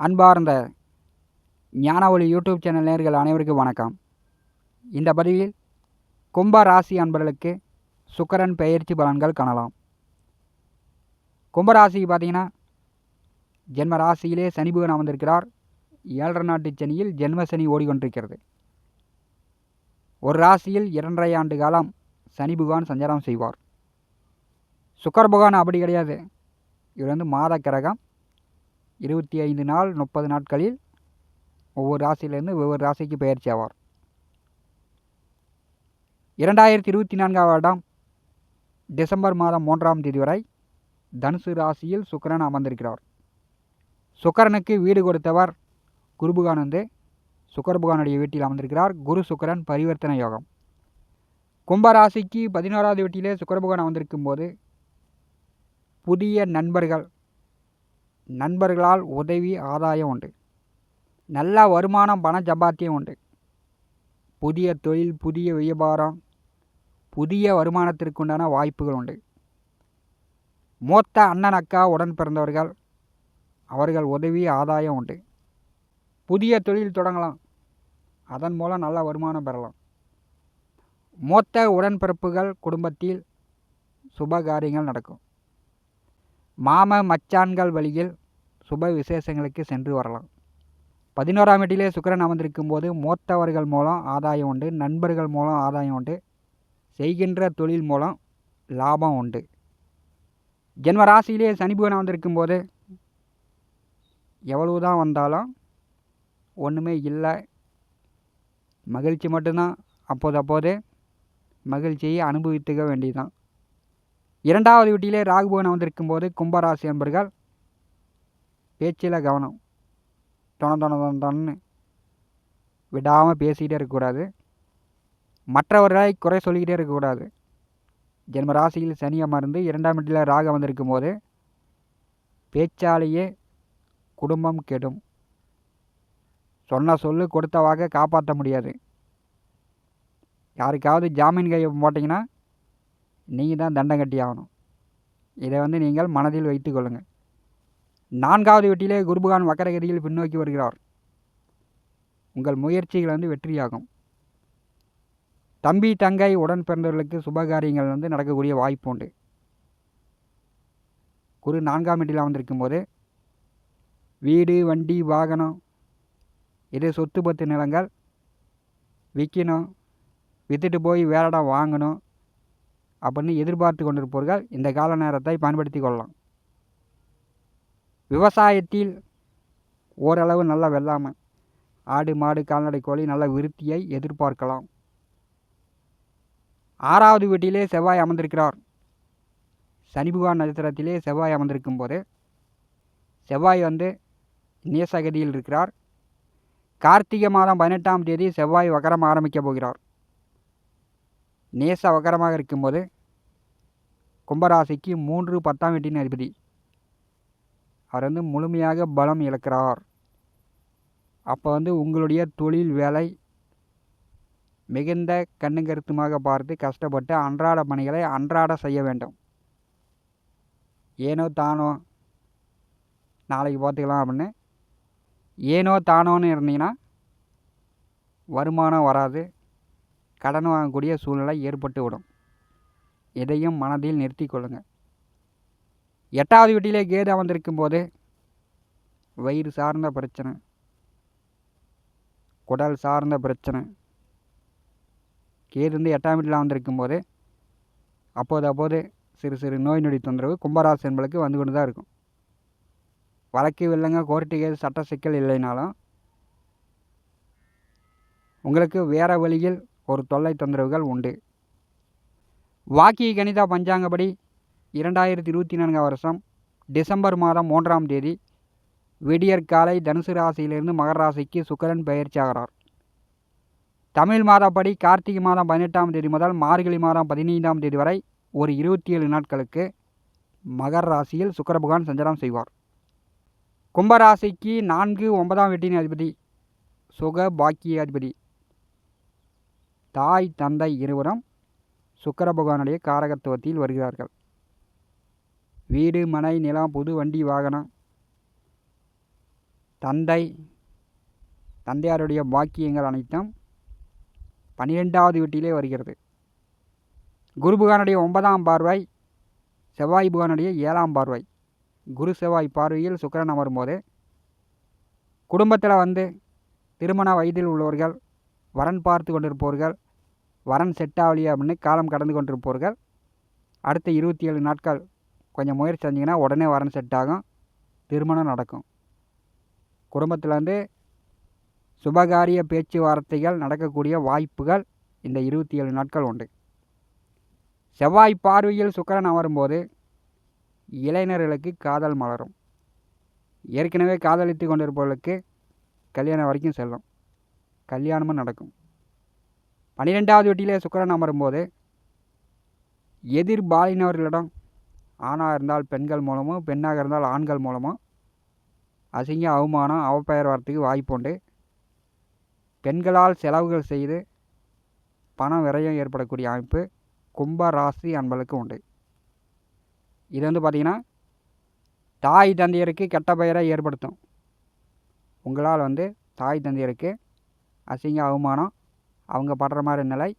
அன்பார்ந்த ஞான ஒளி யூடியூப் சேனல் நேயர்கள் அனைவருக்கும் வணக்கம். இந்த பதிவில் கும்ப ராசி அன்பர்களுக்கு சுக்கிரன் பெயர்ச்சி பலன்கள் காணலாம். கும்பராசிக்கு பார்த்தீங்கன்னா ஜென்ம ராசியிலே சனி பகவான் அமர்ந்திருக்கிறார். 7.5 நாட்டு சனியில் ஜென்ம சனி ஓடிக்கொண்டிருக்கிறது. ஒரு ராசியில் 2.5 ஆண்டு காலம் சனி பகவான் சஞ்சாரம் செய்வார். சுக்கிர பகவான் அப்படி கிடையாது. இவர் மாத கிரகம். 25 நாள் 30 நாட்களில் ஒவ்வொரு ராசியிலிருந்து ஒவ்வொரு ராசிக்கு பெயர்ச்சி ஆவார். 2024 வருடம் டிசம்பர் மாதம் 3ஆம் தேதி வரை தனுசு ராசியில் சுக்கிரன் அமர்ந்திருக்கிறார். சுக்கிரனுக்கு வீடு கொடுத்தவர் குரு பகவான் சுக்கிர பகவானுடைய வீட்டில் அமர்ந்திருக்கிறார். குரு சுக்கிரன் பரிவர்த்தனை யோகம். கும்பராசிக்கு 11வது வீட்டிலே சுக்கிர பகவான் அமர்ந்திருக்கும் போது புதிய நண்பர்களால் உதவி ஆதாயம் உண்டு. நல்ல வருமானம் பண சம்பாத்தியம் உண்டு. புதிய தொழில், புதிய வியாபாரம், புதிய வருமானத்திற்குண்டான வாய்ப்புகள் உண்டு. மூத்த அண்ணன் அக்கா உடன் பிறந்தவர்கள் அவர்கள் உதவி ஆதாயம் உண்டு. புதிய தொழில் தொடங்கலாம். அதன் மூலம் நல்ல வருமானம் பெறலாம். மூத்த உடன்பிறப்புகள் குடும்பத்தில் சுப காரியங்கள் நடக்கும். மாம மச்சான்கள் வழியில் சுப விசேஷங்களுக்கு சென்று வரலாம். 11ஆம் வீட்டிலே சுக்கிரன் அமர்ந்திருக்கும் போது மூத்தவர்கள் மூலம் ஆதாயம் உண்டு. நண்பர்கள் மூலம் ஆதாயம் உண்டு. செய்கின்ற தொழில் மூலம் லாபம் உண்டு. ஜென்ம ராசியிலே சனி பகவான் அமர்ந்திருக்கும் போது எவ்வளவுதான் வந்தாலும் ஒன்றுமே இல்லை, மகிழ்ச்சி மட்டும்தான். அப்போது மகிழ்ச்சியை அனுபவித்துக்க வேண்டியதுதான். 2வது வீட்டிலே ராகு பகவான் அமர்ந்திருக்கும் போது கும்பராசி என்பர்கள் பேச்சில் கவனம். தொணன்னு விடாமல் பேசிக்கிட்டே இருக்கக்கூடாது. மற்றவர்களை குறை சொல்லிக்கிட்டே இருக்கக்கூடாது. ஜென்ம ராசியில் சனி அமர்ந்து 2ஆம் வீட்டில் ராகு அமர்ந்திருக்கும் போது பேச்சாலேயே குடும்பம் கெடும். சொன்ன சொல்லு கொடுத்த வாக்கை காப்பாற்ற முடியாது. யாருக்காவது ஜாமீன் கையை போட்டிங்கன்னா நீங்கள் தான் தண்டம் கட்டி ஆகணும். இதை நீங்கள் மனதில் வைத்து கொள்ளுங்கள். 4வது வீட்டிலே குரு பகவான் வக்கரகதியில் பின்னோக்கி வருகிறார். உங்கள் முயற்சிகள் வெற்றியாகும். தம்பி தங்கை உடன் பிறந்தவர்களுக்கு சுபகாரியங்கள் நடக்கக்கூடிய வாய்ப்பு உண்டு. குரு 4ஆம் வீட்டில் அமர்ந்திருக்கும் போது வீடு, வண்டி, வாகனம், இது சொத்து பத்து நிலங்கள் விற்கணும், விற்றுட்டு போய் வேற இடம் வாங்கணும் அப்படின்னு எதிர்பார்த்து கொண்டிருப்பவர்கள் இந்த கால நேரத்தை பயன்படுத்தி கொள்ளலாம். விவசாயத்தில் ஓரளவு நல்ல வெள்ளாமை, ஆடு மாடு கால்நடை கோழி நல்ல விருத்தியை எதிர்பார்க்கலாம். 6வது வீட்டிலே செவ்வாய் அமர்ந்திருக்கிறார். சனி பகவான் நட்சத்திரத்திலே செவ்வாய் அமர்ந்திருக்கும் போது செவ்வாய் நேசகதியில் இருக்கிறார். கார்த்திகை மாதம் 18ஆம் தேதி செவ்வாய் வக்கரம் ஆரம்பிக்க போகிறார். நேச வக்கரமாக இருக்கும்போது கும்பராசிக்கு 3 10ஆம் வீட்டின் அதிபதி. அவர் முழுமையாக பலம் இழக்கிறார். அப்போ உங்களுடைய தொழில் வேலை மிகுந்த கண்ணும் கருத்துமாக பார்த்து கஷ்டப்பட்டு அன்றாட பணிகளை அன்றாட செய்ய வேண்டும். ஏனோ தானோ நாளைக்கு பார்த்துக்கலாம் அப்படின்னு ஏனோ தானோன்னு இருந்தீங்கன்னா வருமானம் வராது. கடன் வாங்கக்கூடிய சூழ்நிலை ஏற்பட்டு விடும். இதையும் மனதில் நிறுத்தி கொள்ளுங்கள். 8வது வீட்டிலே கேது அமர்ந்திருக்கும் போது வயிறு சார்ந்த பிரச்சனை, குடல் சார்ந்த பிரச்சனை. கேது 8ஆம் வீட்டில் அமர்ந்திருக்கும் போது அப்போது சிறு சிறு நோய் நொடி தொந்தரவு கும்பராசி என்பளுக்கு வந்து கொண்டு தான் இருக்கும். வழக்கு இல்லைங்க, கோர்ட்டு கேது, சட்ட சிக்கல் இல்லைனாலும் உங்களுக்கு வேறு வழியில் ஒரு தொல்லை தொந்தரவுகள் உண்டு. வாக்கிய கணிதா பஞ்சாங்கப்படி 2024 வருஷம் டிசம்பர் மாதம் 3ஆம் தேதி விடியற்காலை தனுசு ராசியிலிருந்து மகர ராசிக்கு சுக்கிரன் பெயர்ச்சி ஆகிறார். தமிழ் மாதப்படி கார்த்திகை மாதம் 18ஆம் தேதி முதல் மார்கழி மாதம் 15ஆம் தேதி வரை ஒரு 27 நாட்களுக்கு மகர ராசியில் சுக்கிர பகவான் சஞ்சாரம் செய்வார். கும்பராசிக்கு 4 9ஆம் வீட்டின் அதிபதி சுக பாக்கிய அதிபதி. தாய் தந்தை இருவரும் சுக்கிர பகவானுடைய காரகத்துவத்தில் வருகிறார்கள். வீடு, மனை, நிலம், புது வண்டி, வாகனம், தந்தையாருடைய பாக்கியங்கள் அனைத்தும் 12வது வீட்டிலே வருகிறது. குரு புகானுடைய 9ஆம் பார்வை, செவ்வாய் புகானுடைய 7ஆம் பார்வை. குரு செவ்வாய் பார்வையில் சுக்கிரன் அமரும்போது குடும்பத்தில் திருமண வயதில் உள்ளவர்கள், வரன் பார்த்து கொண்டிருப்பவர்கள், வரன் செட் ஆகலையே அப்படின்னு காலம் கடந்து கொண்டிருப்பவர்கள் அடுத்த 27 நாட்கள் கொஞ்சம் முயற்சி செஞ்சிங்கன்னா உடனே வரன் செட் ஆகும், திருமணம் நடக்கும். குடும்பத்தில் சுபகாரிய பேச்சுவார்த்தைகள் நடக்கக்கூடிய வாய்ப்புகள் இந்த 27 நாட்கள் உண்டு. செவ்வாய் பார்வையில் சுக்கிரன் அமரும்போது இளைஞர்களுக்கு காதல் மலரும். ஏற்கனவே காதலித்து கொண்டிருப்பவர்களுக்கு கல்யாணம் வரைக்கும் செல்லும், கல்யாணமும் நடக்கும். 12வது வீட்டிலே சுக்கிரன் அமரும்போது எதிர்பாலினவர்களிடம், ஆணாக இருந்தால் பெண்கள் மூலமோ, பெண்ணாக இருந்தால் ஆண்கள் மூலமோ அசிங்க அவமானம் அவப்பெயர் வரத்துக்கு வாய்ப்பு உண்டு. பெண்களால் செலவுகள் செய்து பணம் விரயம் ஏற்படக்கூடிய அமைப்பு கும்ப ராசி அன்பர்களுக்கு உண்டு. இது பார்த்திங்கன்னா தாய் தந்தையருக்கு கெட்ட பெயரை ஏற்படுத்தும். உங்களால் தாய் தந்தையருக்கு அசிங்க அவமானம் அவங்க படுற மாதிரி நிலை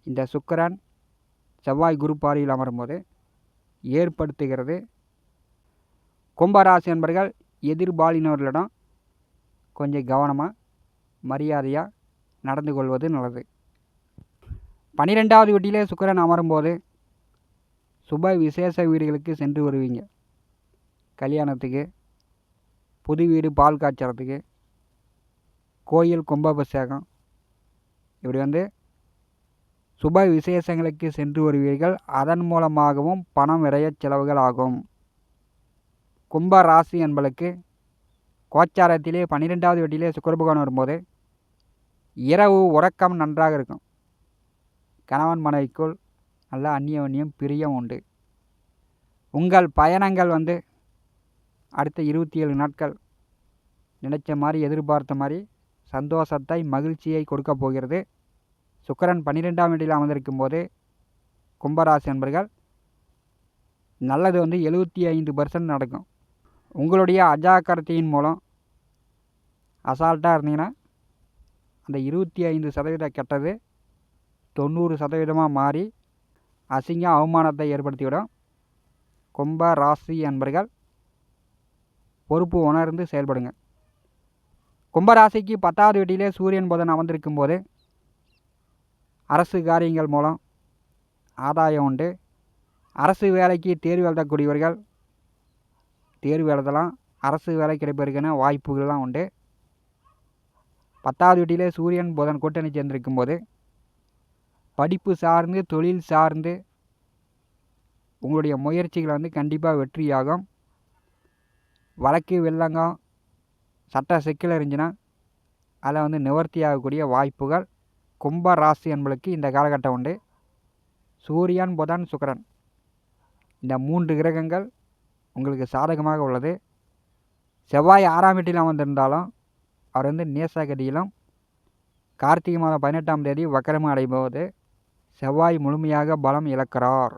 இந்த சுக்கிரன் செவ்வாய் குரு பார்வையில் அமரும்போது ஏற்படுத்துகிறது. கும்பராசி என்பர்கள் எதிர்பாலினவர்களிடம் கொஞ்சம் கவனமாக மரியாதையாக நடந்து கொள்வது நல்லது. 12வது வீட்டிலே சுக்கிரன் அமரும்போது சுப விசேஷ வீடுகளுக்கு சென்று வருவீங்க. கல்யாணத்துக்கு, புது வீடு பால் காய்ச்சறதுக்கு, கோயில் கும்பாபிஷேகம், இப்படி சுப விசேஷங்களுக்கு சென்று வருவீர்கள். அதன் மூலமாகவும் பணம் விரைய செலவுகள் ஆகும். கும்ப ராசி என்பளுக்கு கோச்சாரத்திலே 12வது வீட்டிலே சுக்கிர பகவான் வரும்போது இரவு உறக்கம் நன்றாக இருக்கும். கணவன் மனைவிக்குள் நல்ல அந்நியோன்யம் பிரியம் உண்டு. உங்கள் பயணங்கள் அடுத்த 27 நாட்கள் நினைச்ச மாதிரி எதிர்பார்த்த மாதிரி சந்தோஷத்தை மகிழ்ச்சியை கொடுக்க போகிறது. சுக்கிரன் 12ஆம் வீட்டில் அமர்ந்திருக்கும் போது கும்பராசி என்பர்கள் நல்லது 75% நடக்கும். உங்களுடைய அஜாக்கிரதையின் மூலம் அசால்ட்டாக இருந்தீங்கன்னா அந்த 25% கெட்டது 90% மாறி அசிங்க அவமானத்தை ஏற்படுத்திவிடும். கும்ப ராசி என்பர்கள் பொறுப்பு உணர்ந்து செயல்படுங்க. கும்பராசிக்கு 10வது வீட்டிலே சூரியன் புதன் அமர்ந்திருக்கும் போது அரசு காரியங்கள் மூலம் ஆதாயம் உண்டு. அரசு வேலைக்கு தேர்வு எழுதக்கூடியவர்கள் தேர்வு எழுதலாம். அரசு வேலை கிடைப்பதற்கான வாய்ப்புகள்லாம் உண்டு. 10வது வீட்டிலே சூரியன் புதன் கூட்டணி சேர்ந்திருக்கும் போது படிப்பு சார்ந்து, தொழில் சார்ந்து உங்களுடைய முயற்சிகள் கண்டிப்பாக வெற்றியாகும். வழக்கு வில்லங்கம் சட்ட சிக்கல் இருந்துச்சுன்னா அதில் நிவர்த்தி ஆகக்கூடிய வாய்ப்புகள் கும்ப ராசி என்பளுக்கு இந்த காலகட்டம் உண்டு. சூரியன் புதன் சுக்கிரன் இந்த 3 கிரகங்கள் உங்களுக்கு சாதகமாக உள்ளது. செவ்வாய் 6ஆம் வீட்டில் அமர்ந்திருந்தாலும் அவர் நேசகதியிலும் கார்த்திகை மாதம் 18ஆம் தேதி வக்கரமாக அடையும்போது செவ்வாய் முழுமையாக பலம் இழக்கிறார்.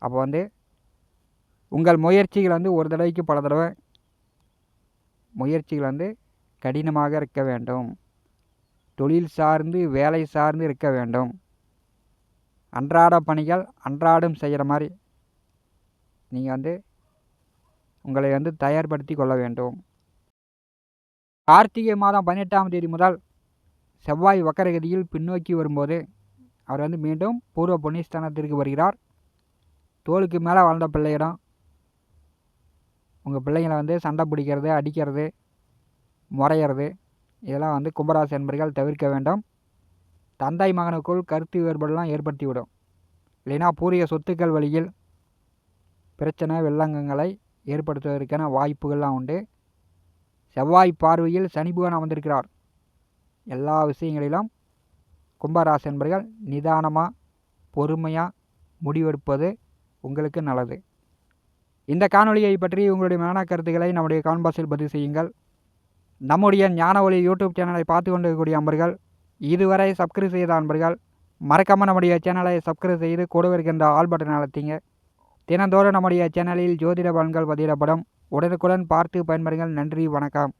அப்போ உங்கள் முயற்சிகள் ஒரு தடவைக்கு பல தடவை முயற்சிகள் கடினமாக இருக்க வேண்டும். தொழில் சார்ந்து, வேலை சார்ந்து இருக்க வேண்டும். அன்றாட பணிகள் அன்றாடம் செய்கிற மாதிரி நீங்கள் உங்களை தயார்படுத்தி கொள்ள வேண்டும். கார்த்திகை மாதம் 18ஆம் தேதி முதல் செவ்வாய் வக்கரகதியில் பின்னோக்கி வரும்போது அவர் மீண்டும் பூர்வ புண்ணியஸ்தானத்திற்கு வருகிறார். தோளுக்கு மேலே வளர்ந்த பிள்ளையிடம் உங்கள் பிள்ளைங்களை சண்டை பிடிக்கிறது, அடிக்கிறது, முறையிறது இதெல்லாம் கும்பராசி என்பர்கள் தவிர்க்க வேண்டும். தந்தை மகனுக்குள் கருத்து வேறுபாடெல்லாம் ஏற்படுத்திவிடும். இல்லைன்னா பூர்வீக சொத்துக்கள் வழியில் பிரச்சனை வெள்ளங்கங்களை ஏற்படுத்துவதற்கான வாய்ப்புகள்லாம் உண்டு. செவ்வாய் பார்வையில் சனி பகவான் அமர்ந்திருக்கிறார். எல்லா விஷயங்களிலும் கும்பராசி என்பர்கள் நிதானமாக பொறுமையாக முடிவெடுப்பது உங்களுக்கு நல்லது. இந்த காணொலியை பற்றி உங்களுடைய மேலான கருத்துக்களை நம்முடைய கமெண்ட் பாக்ஸில் பதிவு செய்யுங்கள். நம்முடைய ஞான ஒளி யூடியூப் சேனலை பார்த்து கொண்டிருக்கக்கூடிய அன்பர்கள், இதுவரை சப்ஸ்கிரைப் செய்த அன்பர்கள் மறக்காமல் நம்முடைய சேனலை சப்ஸ்கிரைப் செய்து கூடவே இருக்கின்ற ஆல் பட்டன் அழுத்திங்க. தினந்தோறும் நம்முடைய சேனலில் ஜோதிட பலன்கள் பதிவிடப்படும். உடனுக்குடன் பார்த்து பயன்பெறுங்கள். நன்றி, வணக்கம்.